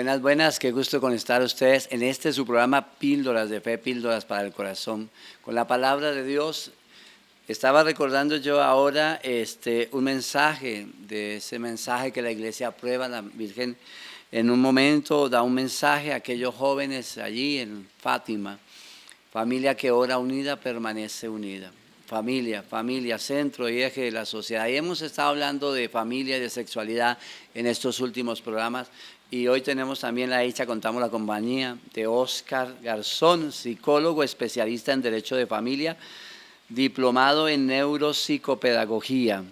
Buenas, buenas, qué gusto con estar ustedes en este su programa Píldoras de Fe, Píldoras para el Corazón, con la palabra de Dios. Estaba recordando yo ahora un mensaje, de ese mensaje que la iglesia aprueba, la Virgen en un momento da un mensaje a aquellos jóvenes allí en Fátima. Familia que ora unida permanece unida. Familia, centro y eje de la sociedad. Y hemos estado hablando de familia y de sexualidad en estos últimos programas. Y hoy tenemos también la dicha, contamos la compañía de Óscar Garzón, psicólogo especialista en Derecho de Familia, diplomado en Neuropsicopedagogía.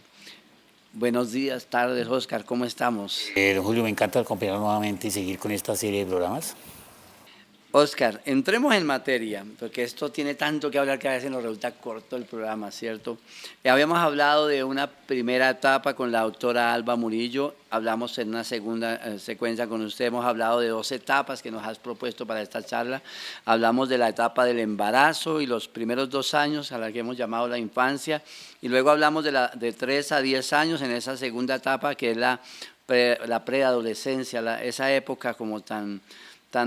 Buenos días, tardes, Óscar, ¿cómo estamos? Don Julio, me encanta acompañar nuevamente y seguir con esta serie de programas. Óscar, entremos en materia, porque esto tiene tanto que hablar que a veces nos resulta corto el programa, ¿cierto? Ya habíamos hablado de una primera etapa con la doctora Alba Murillo, hablamos en una segunda secuencia con usted, hemos hablado de 2 etapas que nos has propuesto para esta charla, hablamos de la etapa del embarazo y los primeros 2 años, a la que hemos llamado la infancia, y luego hablamos de 3 a 10 años en esa segunda etapa que es la preadolescencia, esa época como tan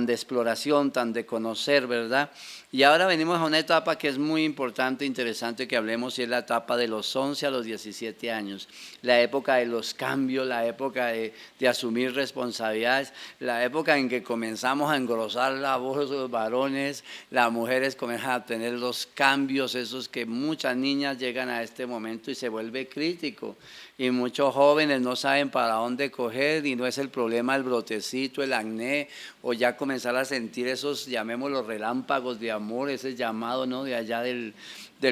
de exploración, tan de conocer, ¿verdad? Y ahora venimos a una etapa que es muy importante, interesante que hablemos, y es la etapa de los 11 a los 17 años, la época de los cambios, la época de asumir responsabilidades, la época en que comenzamos a engrosar la voz de los varones, las mujeres comienzan a tener los cambios, esos que muchas niñas llegan a este momento y se vuelve crítico. Y muchos jóvenes no saben para dónde coger y no es el problema el brotecito, el acné o ya comenzar a sentir esos, llamémoslo relámpagos de amor, ese llamado, ¿no? De allá del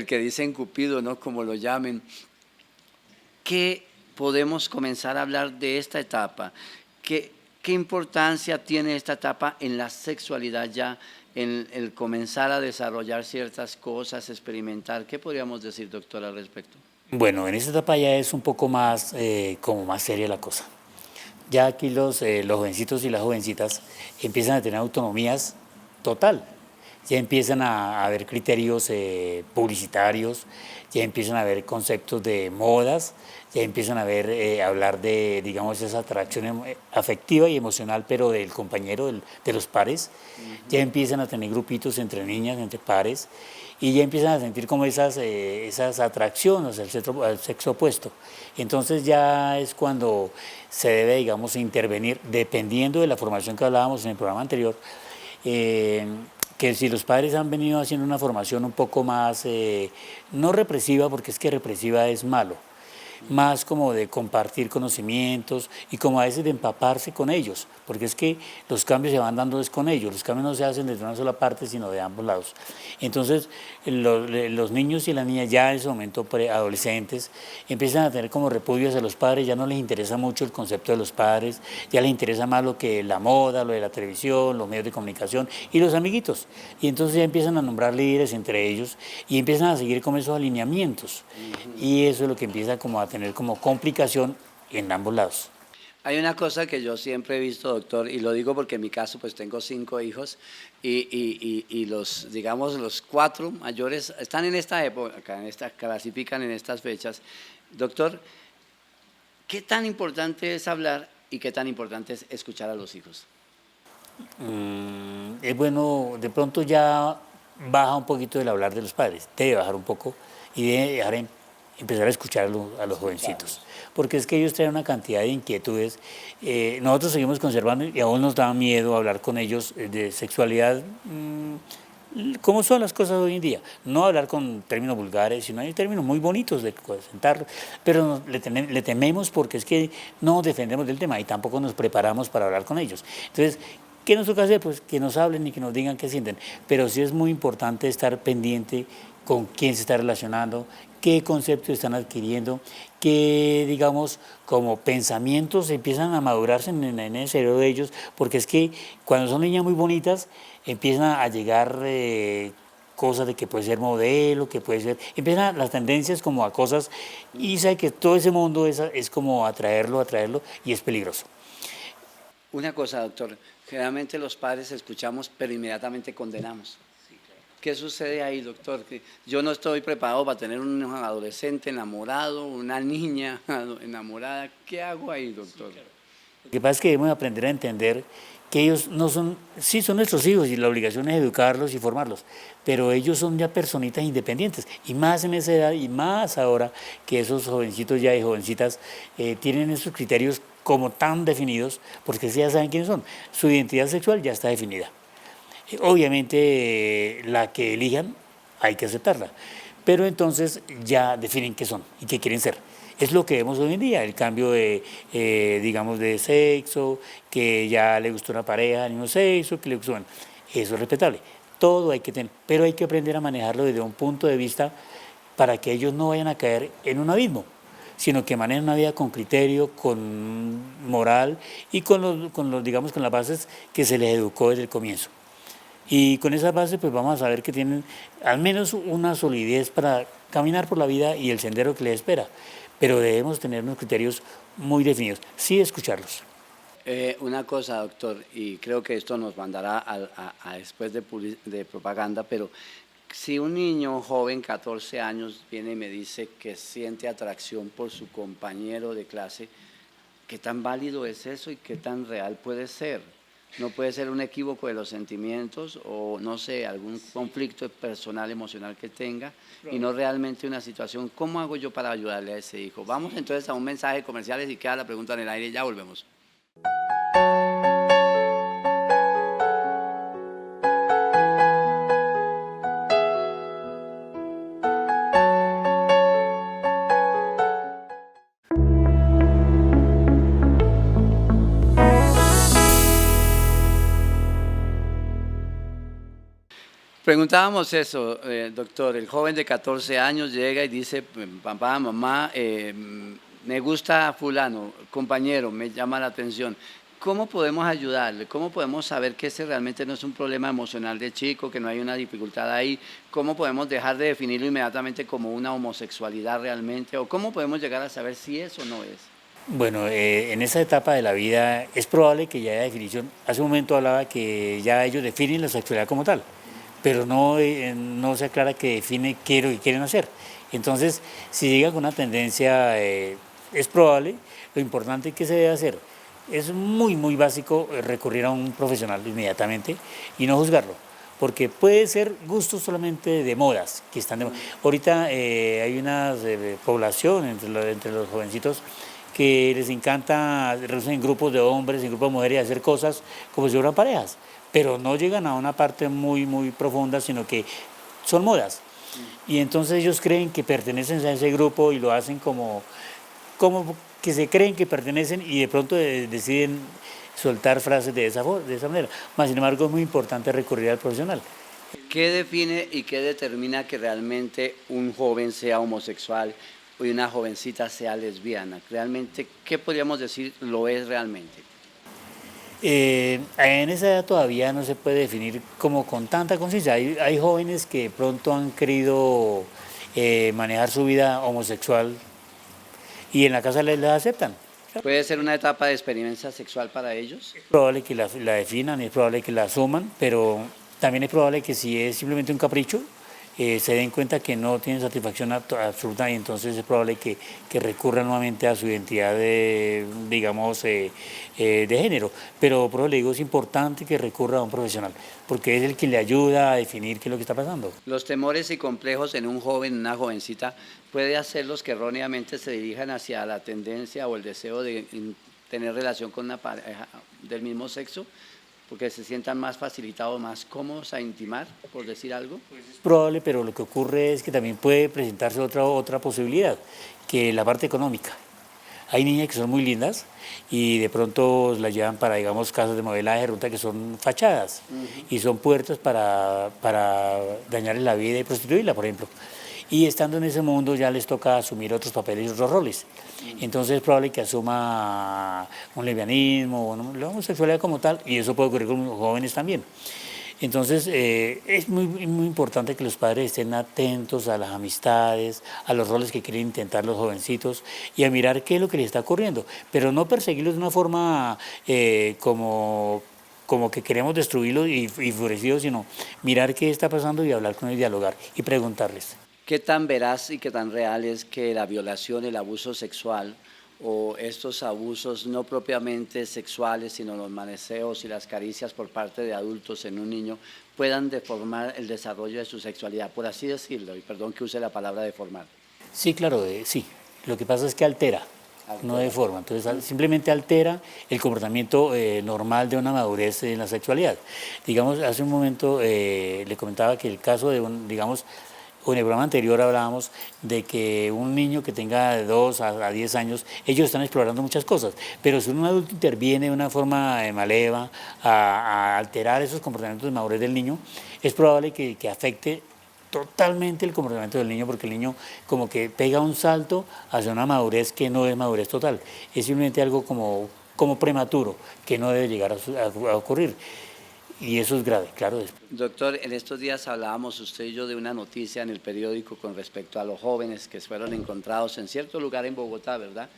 que dicen Cupido, ¿no? Como lo llamen. ¿Qué podemos comenzar a hablar de esta etapa? ¿Qué importancia tiene esta etapa en la sexualidad ya, en el comenzar a desarrollar ciertas cosas, experimentar? ¿Qué podríamos decir, doctor, al respecto? Bueno, en esta etapa ya es un poco más, como más seria la cosa. Ya aquí los jovencitos y las jovencitas empiezan a tener autonomías total. Ya empiezan a haber criterios publicitarios, ya empiezan a haber conceptos de modas, ya empiezan a ver, hablar de, digamos, esa atracción afectiva y emocional, pero del compañero, de los pares. Ya empiezan a tener grupitos entre niñas, entre pares, y ya empiezan a sentir como esas atracciones al sexo opuesto. Entonces ya es cuando se debe, digamos, intervenir, dependiendo de la formación que hablábamos en el programa anterior, que si los padres han venido haciendo una formación un poco más, no represiva, porque es que represiva es malo, más como de compartir conocimientos y como a veces de empaparse con ellos, porque es que los cambios se van dando es con ellos, los cambios no se hacen desde una sola parte, sino de ambos lados. Entonces, los niños y las niñas ya en ese momento preadolescentes empiezan a tener como repudio hacia los padres, ya no les interesa mucho el concepto de los padres, ya les interesa más lo que la moda, lo de la televisión, los medios de comunicación y los amiguitos. Y entonces ya empiezan a nombrar líderes entre ellos y empiezan a seguir como esos alineamientos. Y eso es lo que empieza como a tener como complicación en ambos lados. Hay una cosa que yo siempre he visto, doctor, y lo digo porque en mi caso pues tengo 5 hijos y los, digamos, los 4 mayores están en esta época, clasifican en estas fechas. Doctor, ¿qué tan importante es hablar y qué tan importante es escuchar a los hijos? Es bueno, de pronto ya baja un poquito el hablar de los padres, debe bajar un poco y debe dejar empezar a escuchar a los jovencitos, porque es que ellos traen una cantidad de inquietudes. Nosotros seguimos conservando y aún nos da miedo hablar con ellos de sexualidad, cómo son las cosas hoy en día. No hablar con términos vulgares, sino hay términos muy bonitos de sentarlo, pero le tememos porque es que no nos defendemos del tema y tampoco nos preparamos para hablar con ellos. Entonces, ¿qué nos toca hacer? Pues que nos hablen y que nos digan qué sienten, pero sí es muy importante estar pendiente con quién se está relacionando, qué conceptos están adquiriendo, qué, digamos, como pensamientos empiezan a madurarse en el cerebro de ellos, porque es que cuando son niñas muy bonitas empiezan a llegar cosas de que puede ser modelo, que puede ser, empiezan las tendencias como a cosas, y sabe que todo ese mundo es como atraerlo, y es peligroso. Una cosa, doctor, generalmente los padres escuchamos pero inmediatamente condenamos. ¿Qué sucede ahí, doctor? Que yo no estoy preparado para tener un adolescente enamorado, una niña enamorada. ¿Qué hago ahí, doctor? Sí, claro. Lo que pasa es que debemos aprender a entender que ellos no son, sí son nuestros hijos y la obligación es educarlos y formarlos, pero ellos son ya personitas independientes y más en esa edad y más ahora que esos jovencitos ya y jovencitas tienen esos criterios como tan definidos porque ya saben quiénes son. Su identidad sexual ya está definida. Obviamente la que elijan hay que aceptarla, pero entonces ya definen qué son y qué quieren ser. Es lo que vemos hoy en día, el cambio de, digamos, de sexo, que ya le gustó una pareja del mismo sexo, que le gustó, bueno, eso es respetable. Todo hay que tener, pero hay que aprender a manejarlo desde un punto de vista para que ellos no vayan a caer en un abismo, sino que manejen una vida con criterio, con moral y digamos, con las bases que se les educó desde el comienzo. Y con esa base pues vamos a saber que tienen al menos una solidez para caminar por la vida y el sendero que les espera. Pero debemos tener unos criterios muy definidos, sí escucharlos. Una cosa, doctor, y creo que esto nos mandará a después de propaganda, pero si un niño joven, 14 años, viene y me dice que siente atracción por su compañero de clase, ¿qué tan válido es eso y qué tan real puede ser? No puede ser un equívoco de los sentimientos o, no sé, algún conflicto personal, emocional que tenga y no realmente una situación. ¿Cómo hago yo para ayudarle a ese hijo? Vamos entonces a un mensaje comercial y queda la pregunta en el aire y ya volvemos. Preguntábamos eso, doctor. El joven de 14 años llega y dice, papá, mamá, me gusta fulano, compañero, me llama la atención. ¿Cómo podemos ayudarle? ¿Cómo podemos saber que ese realmente no es un problema emocional de chico, que no hay una dificultad ahí? ¿Cómo podemos dejar de definirlo inmediatamente como una homosexualidad realmente? ¿O cómo podemos llegar a saber si eso no es? Bueno, en esa etapa de la vida es probable que ya haya definición. Hace un momento hablaba que ya ellos definen la sexualidad como tal, pero no se aclara que define qué es lo que quieren hacer. Entonces, si llegan con una tendencia, es probable. Lo importante que se debe hacer es muy básico recurrir a un profesional inmediatamente y no juzgarlo, porque puede ser gusto solamente de modas que están de moda. Ahorita hay una población entre los jovencitos que les encanta reunirse en grupos de hombres, en grupos de mujeres y hacer cosas como si fueran parejas, pero no llegan a una parte muy profunda, sino que son modas. Y entonces ellos creen que pertenecen a ese grupo y lo hacen como que se creen que pertenecen y de pronto deciden soltar frases de esa manera. Mas, sin embargo, es muy importante recurrir al profesional. ¿Qué define y qué determina que realmente un joven sea homosexual y una jovencita sea lesbiana? Realmente, ¿qué podríamos decir lo es realmente? En esa edad todavía no se puede definir como con tanta conciencia. Hay jóvenes que de pronto han querido manejar su vida homosexual y en la casa les aceptan. ¿Puede ser una etapa de experiencia sexual para ellos? Es probable que la definan, es probable que la asuman, pero también es probable que si es simplemente un capricho, se den cuenta que no tienen satisfacción absoluta y entonces es probable que recurran nuevamente a su identidad digamos, de género. Pero por eso le digo, es importante que recurra a un profesional, porque es el que le ayuda a definir qué es lo que está pasando. Los temores y complejos en un joven, una jovencita, puede hacerlos que erróneamente se dirijan hacia la tendencia o el deseo de tener relación con una pareja del mismo sexo, porque se sientan más facilitados, más cómodos a intimar, por decir algo. Es probable, pero lo que ocurre es que también puede presentarse otra posibilidad, que la parte económica. Hay niñas que son muy lindas y de pronto las llevan para, digamos, casas de modelaje, ruta que son fachadas y son puertas para dañarles la vida y prostituirla, por ejemplo. Y estando en ese mundo ya les toca asumir otros papeles y otros roles. Entonces es probable que asuma un lesbianismo o la homosexualidad como tal, y eso puede ocurrir con los jóvenes también. Entonces es muy importante que los padres estén atentos a las amistades, a los roles que quieren intentar los jovencitos y a mirar qué es lo que les está ocurriendo, pero no perseguirlos de una forma como que queremos destruirlos y enfurecidos, sino mirar qué está pasando y hablar con ellos, dialogar y preguntarles. ¿Qué tan veraz y qué tan real es que la violación, el abuso sexual o estos abusos no propiamente sexuales, sino los maneseos y las caricias por parte de adultos en un niño puedan deformar el desarrollo de su sexualidad, por así decirlo, y perdón que use la palabra deformar. Sí, claro, sí. Lo que pasa es que altera, no Altera. deforma. Entonces, simplemente altera el comportamiento normal de una madurez en la sexualidad. Digamos, hace un momento le comentaba que el caso de digamos, o en el programa anterior hablábamos de que un niño que tenga de 2 a 10 años, ellos están explorando muchas cosas, pero si un adulto interviene de una forma maleva a alterar esos comportamientos de madurez del niño, es probable que afecte totalmente el comportamiento del niño, porque el niño como que pega un salto hacia una madurez que no es madurez total, es simplemente algo como prematuro, que no debe llegar a ocurrir. Y eso es grave, claro. Doctor, en estos días hablábamos usted y yo de una noticia en el periódico con respecto a los jóvenes que fueron encontrados en cierto lugar en Bogotá, ¿verdad?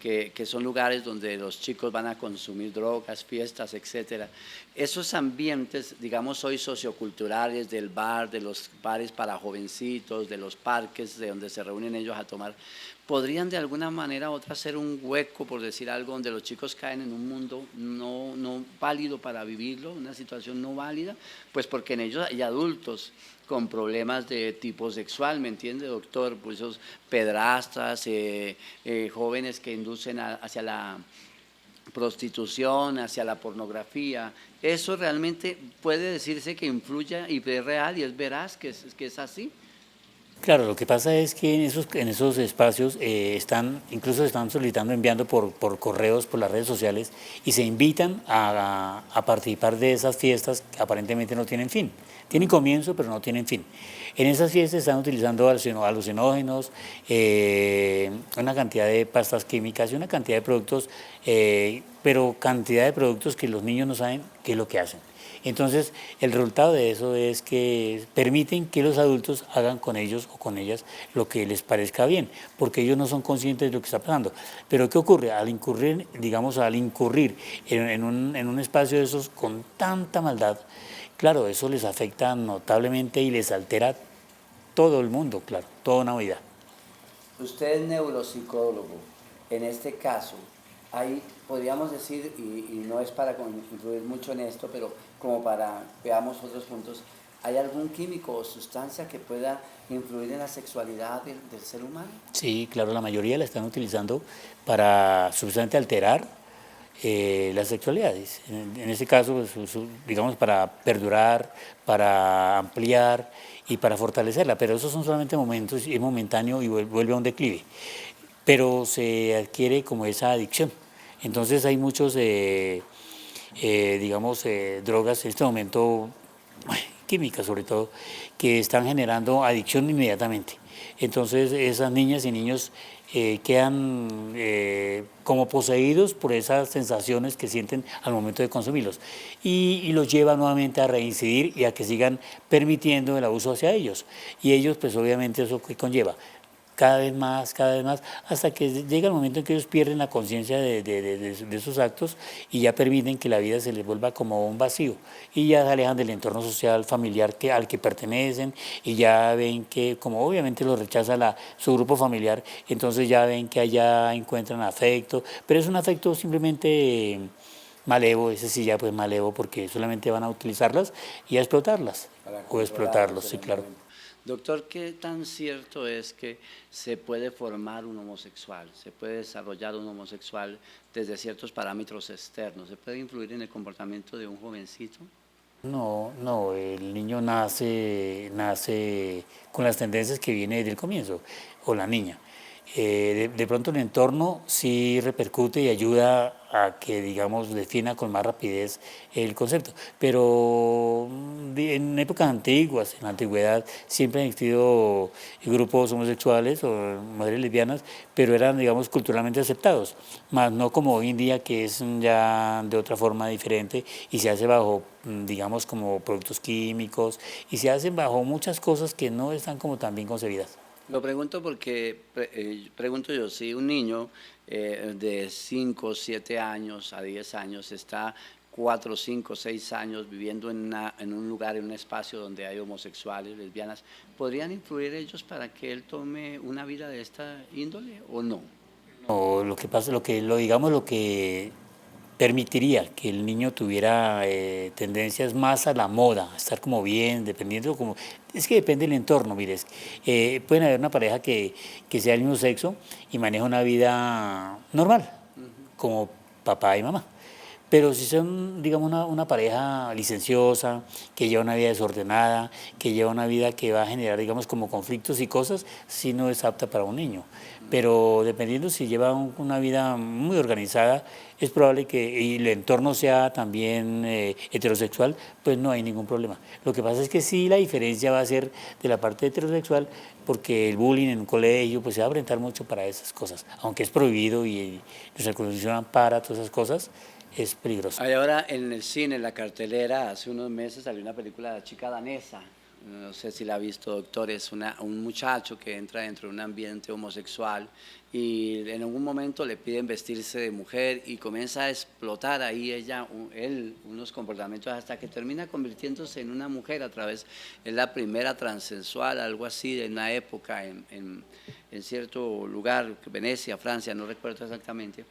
Que son lugares donde los chicos van a consumir drogas, fiestas, etcétera. Esos ambientes, digamos hoy socioculturales del bar, de los bares para jovencitos, de los parques de donde se reúnen ellos a tomar, podrían de alguna manera u otra ser un hueco, por decir algo, donde los chicos caen en un mundo no válido para vivirlo, una situación no válida, pues porque en ellos hay adultos con problemas de tipo sexual, ¿me entiende, doctor? Pues esos pedrastras, jóvenes que inducen hacia la prostitución, hacia la pornografía. Eso realmente puede decirse que influye y es real y es veraz que es así. Claro, lo que pasa es que en esos espacios incluso están solicitando, enviando por correos, por las redes sociales, y se invitan a participar de esas fiestas que aparentemente no tienen fin. Tienen comienzo, pero no tienen fin. En esas fiestas están utilizando alucinógenos, una cantidad de pastas químicas y una cantidad de productos, pero cantidad de productos que los niños no saben qué es lo que hacen. Entonces, el resultado de eso es que permiten que los adultos hagan con ellos o con ellas lo que les parezca bien, porque ellos no son conscientes de lo que está pasando. Pero ¿qué ocurre? Al incurrir, digamos, en un espacio de esos con tanta maldad, claro, eso les afecta notablemente y les altera todo el mundo, claro, toda una vida. Usted es neuropsicólogo. En este caso, hay, podríamos decir, y no es para influir mucho en esto, pero como para veamos otros puntos, ¿hay algún químico o sustancia que pueda influir en la sexualidad del ser humano? Sí, claro, la mayoría la están utilizando para supuestamente alterar las sexualidades. En este caso, pues, digamos, para perdurar, para ampliar y para fortalecerla, pero esos son solamente momentos, es momentáneo y vuelve a un declive. Pero se adquiere como esa adicción. Entonces hay muchos, digamos, drogas en este momento, químicas sobre todo, que están generando adicción inmediatamente. Entonces esas niñas y niños quedan como poseídos por esas sensaciones que sienten al momento de consumirlos y los lleva nuevamente a reincidir y a que sigan permitiendo el abuso hacia ellos. Y ellos, pues obviamente eso que conlleva cada vez más, hasta que llega el momento en que ellos pierden la conciencia de esos actos y ya permiten que la vida se les vuelva como un vacío y ya se alejan del entorno social, familiar al que pertenecen y ya ven que, como obviamente los rechaza su grupo familiar, entonces ya ven que allá encuentran afecto, pero es un afecto simplemente malevo, ese sí ya pues malevo porque solamente van a utilizarlas y a explotarlas o explotarlos, sí, claro. Doctor, ¿qué tan cierto es que se puede formar un homosexual, se puede desarrollar un homosexual desde ciertos parámetros externos? ¿Se puede influir en el comportamiento de un jovencito? No, no, el niño nace con las tendencias que viene desde el comienzo, o la niña. De pronto el entorno sí repercute y ayuda a que, digamos, defina con más rapidez el concepto. Pero en épocas antiguas, en la antigüedad, siempre han existido grupos homosexuales o mujeres lesbianas, pero eran, digamos, culturalmente aceptados, más no como hoy en día que es ya de otra forma diferente y se hace bajo, digamos, como productos químicos y se hacen bajo muchas cosas que no están como tan bien concebidas. Lo pregunto porque, pregunto yo, si un niño de 5, 7 años a 10 años está 4, 5, 6 años viviendo en un lugar, en un espacio donde hay homosexuales, lesbianas, ¿podrían influir ellos para que él tome una vida de esta índole o no? O lo que pasa, digamos, lo que permitiría que el niño tuviera tendencias más a la moda, a estar como bien, dependiendo como... Es que depende del entorno, mires. Pueden haber una pareja que sea del mismo sexo y maneja una vida normal, como papá y mamá. Pero si son, digamos, una pareja licenciosa, que lleva una vida desordenada, que lleva una vida que va a generar, digamos, como conflictos y cosas, sí no es apta para un niño. Pero dependiendo si lleva una vida muy organizada, es probable que y el entorno sea también heterosexual, pues no hay ningún problema. Lo que pasa es que sí la diferencia va a ser de la parte heterosexual, porque el bullying en un colegio pues se va a orientar mucho para esas cosas, aunque es prohibido y nuestra constitución ampara todas esas cosas, es peligroso. Hay ahora en el cine, en la cartelera, hace unos meses salió una película de la chica danesa. No sé si la ha visto, doctor. Es un muchacho que entra dentro de un ambiente homosexual y en algún momento le piden vestirse de mujer y comienza a explotar ahí él, unos comportamientos hasta que termina convirtiéndose en una mujer a través, es la primera transexual, algo así, de una época en cierto lugar, Venecia, Francia, no recuerdo exactamente.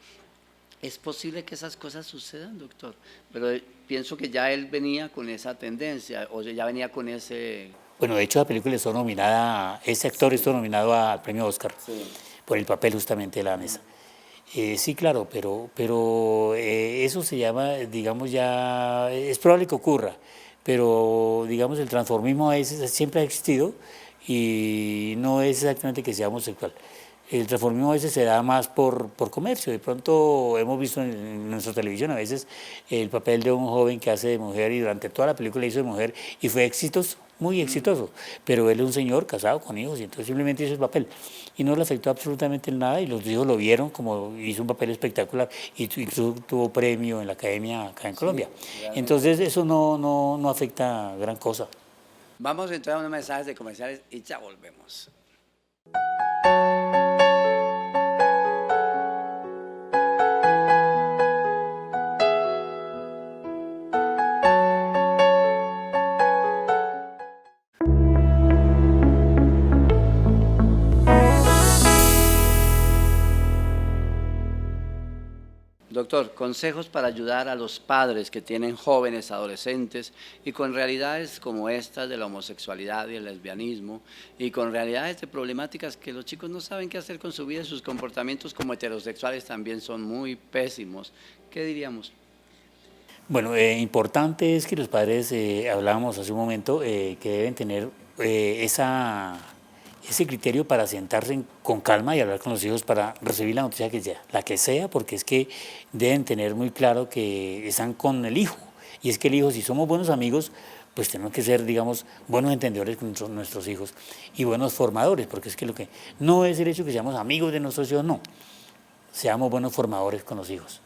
Es posible que esas cosas sucedan, doctor, pero pienso que ya él venía con esa tendencia, o ya venía con ese... Bueno, de hecho la película estuvo nominada, ese actor estuvo nominado al premio Oscar Sí. por el papel justamente de la mesa. Sí, claro, pero eso se llama, digamos, ya, es probable que ocurra, pero digamos el transformismo a veces siempre ha existido y no es exactamente que sea homosexual. El transformismo a veces se da más por comercio. De pronto hemos visto en nuestra televisión a veces el papel de un joven que hace de mujer y durante toda la película hizo de mujer y fue exitoso, muy exitoso. Pero él es un señor casado con hijos y entonces simplemente hizo el papel. Y no le afectó absolutamente en nada y los hijos lo vieron como hizo un papel espectacular y tuvo premio en la academia acá en Colombia. Entonces eso no afecta gran cosa. Vamos a entrar a unos mensajes de comerciales y ya volvemos. Doctor, consejos para ayudar a los padres que tienen jóvenes, adolescentes y con realidades como estas de la homosexualidad y el lesbianismo y con realidades de problemáticas que los chicos no saben qué hacer con su vida y sus comportamientos como heterosexuales también son muy pésimos. ¿Qué diríamos? Bueno, importante es que los padres, hablábamos hace un momento, que deben tener ese criterio para sentarse con calma y hablar con los hijos para recibir la noticia que sea, la que sea, porque es que deben tener muy claro que están con el hijo. Y es que el hijo, si somos buenos amigos, pues tenemos que ser, digamos, buenos entendedores con nuestros hijos y buenos formadores, porque es que lo que no es el hecho que seamos amigos de nuestros hijos, no, seamos buenos formadores con los hijos.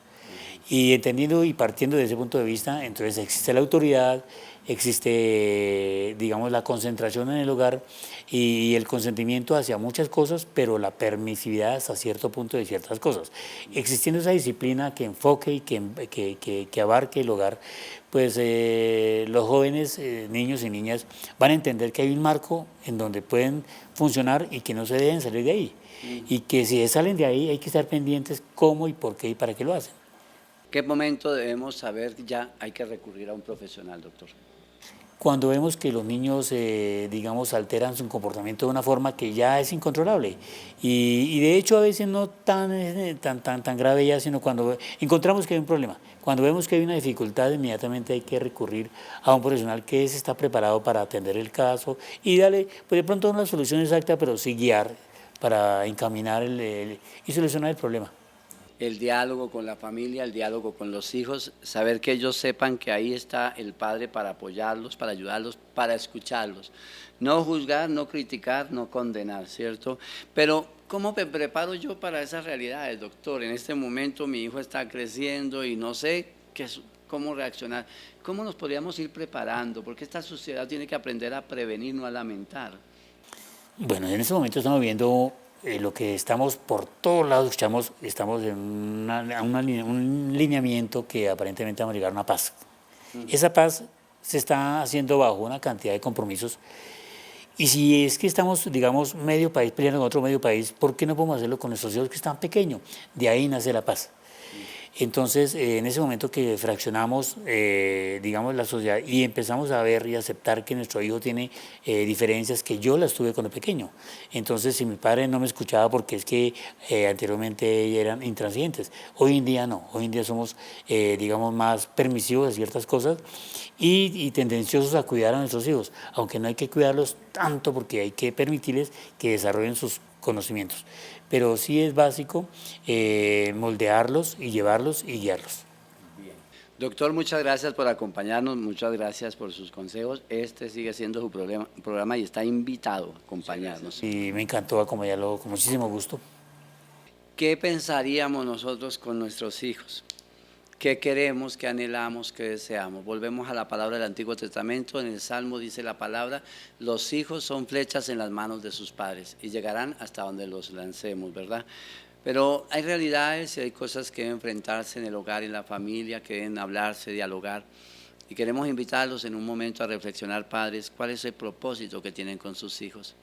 Y entendiendo y partiendo de ese punto de vista, entonces existe la autoridad, existe, digamos, la concentración en el hogar y el consentimiento hacia muchas cosas, pero la permisividad hasta cierto punto de ciertas cosas. Existiendo esa disciplina que enfoque y que abarque el hogar, pues los jóvenes, niños y niñas, van a entender que hay un marco en donde pueden funcionar y que no se deben salir de ahí. Y que si salen de ahí hay que estar pendientes cómo y por qué y para qué lo hacen. ¿Qué momento debemos saber ya hay que recurrir a un profesional, doctor? Cuando vemos que los niños, digamos, alteran su comportamiento de una forma que ya es incontrolable. Y de hecho a veces no tan grave ya, sino cuando encontramos que hay un problema. Cuando vemos que hay una dificultad, inmediatamente hay que recurrir a un profesional que está preparado para atender el caso y darle, pues de pronto no la solución exacta, pero sí guiar para encaminar y solucionar el problema. El diálogo con la familia, el diálogo con los hijos, saber que ellos sepan que ahí está el padre para apoyarlos, para ayudarlos, para escucharlos. No juzgar, no criticar, no condenar, ¿cierto? Pero, ¿cómo me preparo yo para esas realidades, doctor? En este momento mi hijo está creciendo y no sé cómo reaccionar. ¿Cómo nos podríamos ir preparando? Porque esta sociedad tiene que aprender a prevenir, no a lamentar. Bueno, en este momento estamos viendo lo que estamos por todos lados, estamos en un lineamiento que aparentemente vamos a llegar a una paz. Esa paz se está haciendo bajo una cantidad de compromisos Y si es que estamos, digamos, medio país peleando con otro medio país, ¿por qué no podemos hacerlo con nuestros hijos que están pequeños? De ahí nace la paz. Entonces, en ese momento que fraccionamos, digamos, la sociedad y empezamos a ver y aceptar que nuestro hijo tiene diferencias que yo las tuve cuando pequeño. Entonces, si mi padre no me escuchaba porque es que anteriormente eran intransigentes, hoy en día no. Hoy en día somos, digamos, más permisivos de ciertas cosas y tendenciosos a cuidar a nuestros hijos, aunque no hay que cuidarlos tanto porque hay que permitirles que desarrollen sus conocimientos. Pero sí es básico moldearlos y llevarlos y guiarlos. Bien. Doctor, muchas gracias por acompañarnos, muchas gracias por sus consejos. Este sigue siendo su programa y está invitado a acompañarnos. Y me encantó acompañarlo con muchísimo gusto. ¿Qué pensaríamos nosotros con nuestros hijos? ¿Qué queremos, qué anhelamos, qué deseamos? Volvemos a la palabra del Antiguo Testamento. En el Salmo dice la palabra: los hijos son flechas en las manos de sus padres y llegarán hasta donde los lancemos, ¿verdad? Pero hay realidades y hay cosas que deben enfrentarse en el hogar, en la familia, que deben hablarse, dialogar. Y queremos invitarlos en un momento a reflexionar, padres, cuál es el propósito que tienen con sus hijos.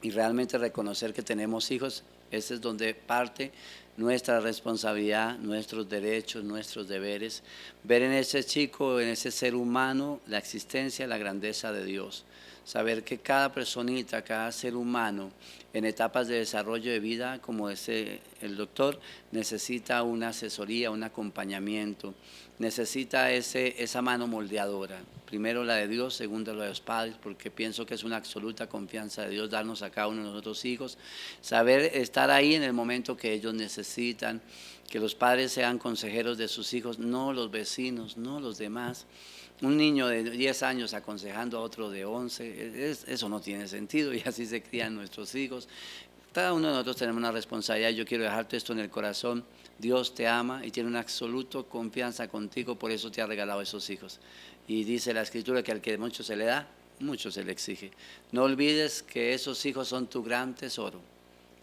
Y realmente reconocer que tenemos hijos, ese es donde parte nuestra responsabilidad, nuestros derechos, nuestros deberes. Ver en ese chico, en ese ser humano, la existencia, la grandeza de Dios. Saber que cada personita, cada ser humano, en etapas de desarrollo de vida, como dice el doctor, necesita una asesoría, un acompañamiento, necesita esa mano moldeadora. Primero la de Dios, segundo la de los padres, porque pienso que es una absoluta confianza de Dios darnos a cada uno de nosotros hijos, saber estar ahí en el momento que ellos necesitan, que los padres sean consejeros de sus hijos, no los vecinos, no los demás. Un niño de 10 años aconsejando a otro de 11, eso no tiene sentido, y así se crían nuestros hijos. Cada uno de nosotros tenemos una responsabilidad. Yo quiero dejarte esto en el corazón. Dios te ama y tiene una absoluta confianza contigo, por eso te ha regalado esos hijos. Y dice la Escritura que al que mucho se le da, mucho se le exige. No olvides que esos hijos son tu gran tesoro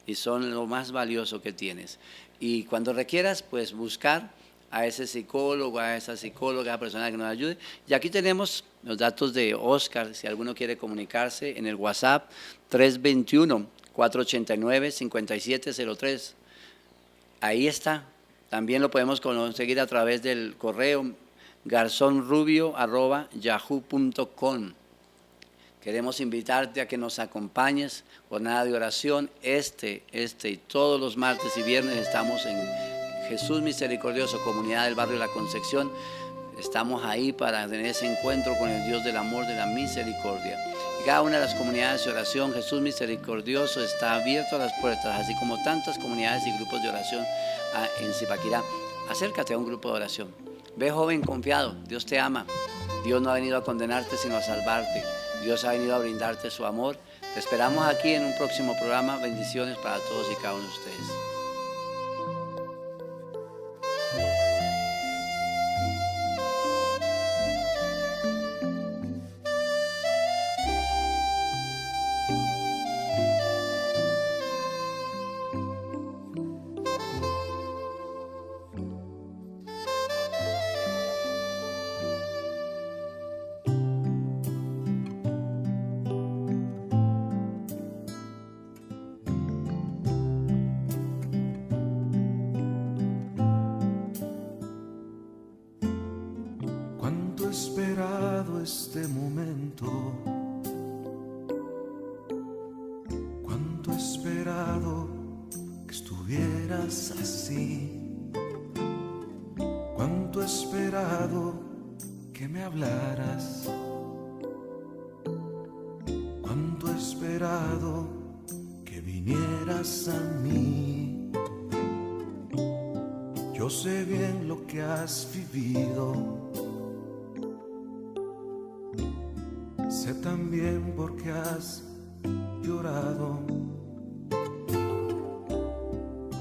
y son lo más valioso que tienes. Y cuando requieras, pues buscar a ese psicólogo, a esa psicóloga, a la persona que nos ayude. Y aquí tenemos los datos de Oscar, si alguno quiere comunicarse, en el WhatsApp 321-489-5703. Ahí está. También lo podemos conseguir a través del correo garzonrubio@yahoo.com. Queremos invitarte a que nos acompañes, jornada de oración. Este y todos los martes y viernes estamos en Jesús Misericordioso, Comunidad del Barrio La Concepción. Estamos ahí para tener ese encuentro con el Dios del amor, de la misericordia. Y cada una de las comunidades de oración, Jesús Misericordioso, está abierto a las puertas, así como tantas comunidades y grupos de oración en Zipaquirá. Acércate a un grupo de oración. Ve, joven confiado, Dios te ama. Dios no ha venido a condenarte, sino a salvarte. Dios ha venido a brindarte su amor. Te esperamos aquí en un próximo programa. Bendiciones para todos y cada uno de ustedes. Este momento, cuánto he esperado que estuvieras así, cuánto he esperado que me hablaras, cuánto he esperado que vinieras a mí. Yo sé bien lo que has vivido, sé también por qué has llorado.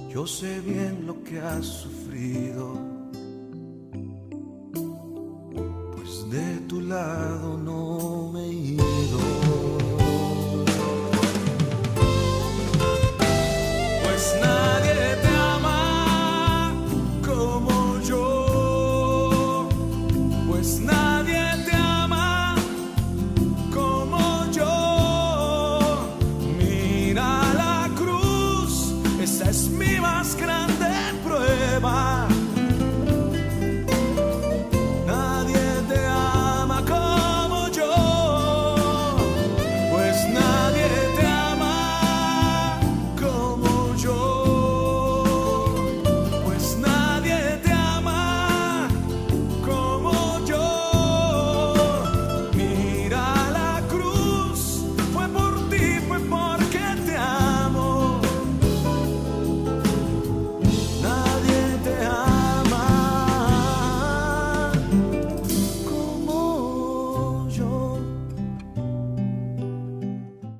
Yo sé bien lo que has sufrido, pues de tu lado no me he ido. Pues nadie te ama como yo, pues nadie te ama como yo. esa es mi más grande